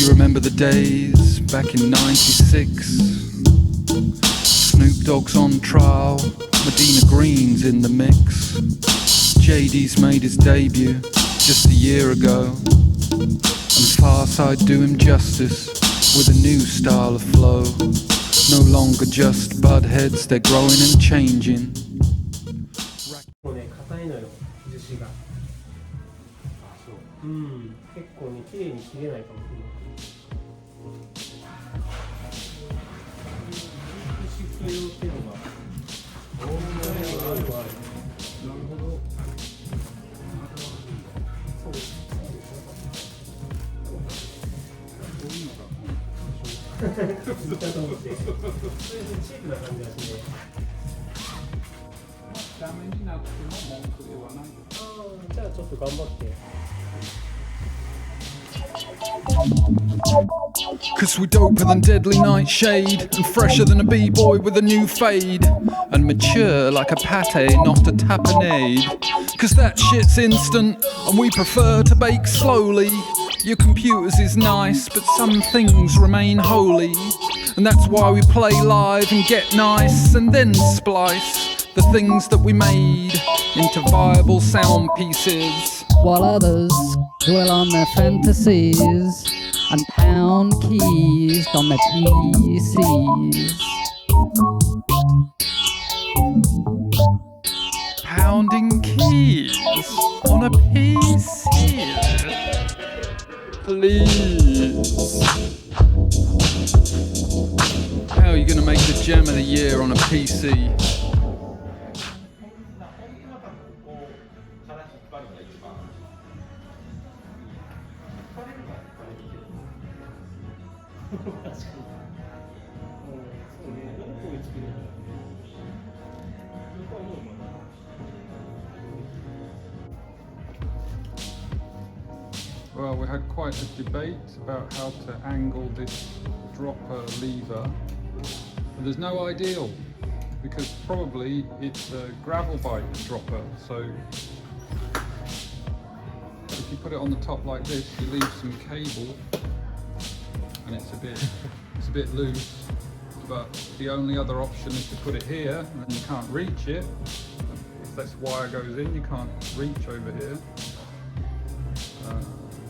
you remember the days back in '96? Snoop Dogg's on trial, Medina Green's in the mix. JD's made his debut just a year ago, and Farside do him justice with a new style of flow. No longer just bud heads, they're growing and changing. 硬いのよ、樹脂が。うん、結構ね、綺麗に切れないかもしれない。シフト用っていうのが。ある。なるほど。そうですね。言ったと思って。それでチープな感じがしね。ダメになっても文句ではない。じゃあちょっと頑張って。Cause we're doper than deadly nightshade, and fresher than a b-boy with a new fade, and mature like a pate, not a tapenade. Cause that shit's instant, and we prefer to bake slowly. Your computers is nice, but some things remain holy, and that's why we play live and get nice, and then splice the things that we made into viable sound pieces. While others dwell on their fantasies and pound keys on their PCs. Pounding keys on a PC. Please. How are you going to make the gem of the year on a PC? Well, we had quite a debate about how to angle this dropper lever. But there's no ideal, because probably it's a gravel bike dropper. So if you put it on the top like this, you leave some cable, and it's a bit loose. But the only other option is to put it here, and then you can't reach it. If this wire goes in, you can't reach over here.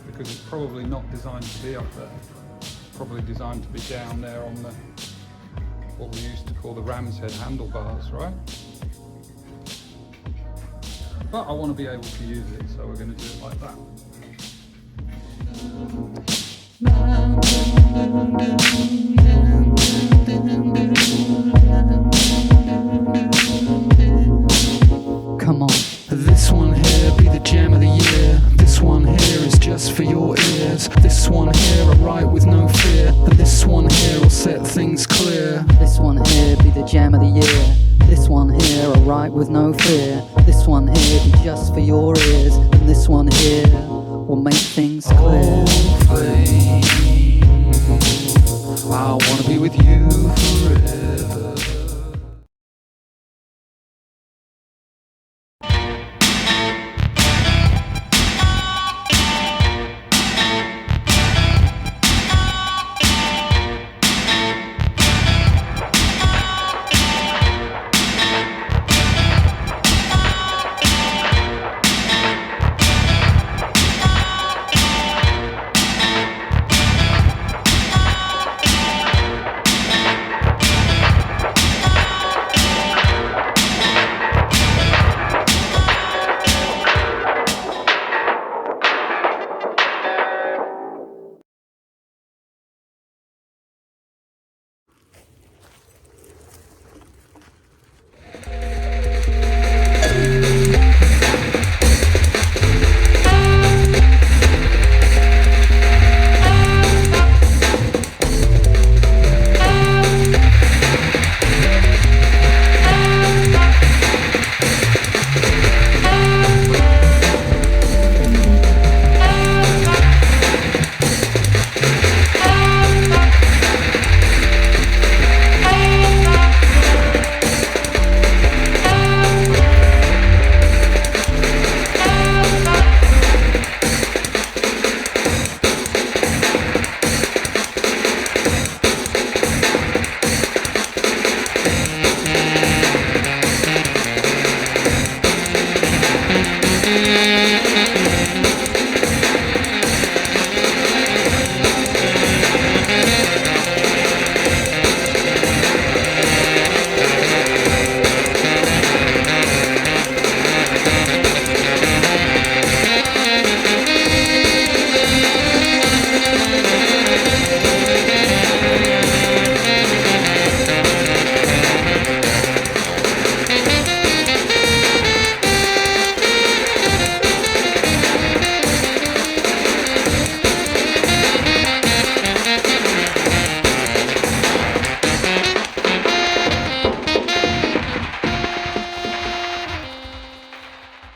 Because it's probably not designed to be up there. It's probably designed to be down there on the, what we used to call the ram's head handlebars, right? But I want to be able to use it, so we're going to do it like that. Come on. This one here be the gem of the year. This one here is just for your ears. This one here I write with no fear. This one here will set things clear. This one here be the jam of the year. This one here I write with no fear. This one here be just for your ears. And this one here will make things clear. Oh, flame, I wanna be with you forever.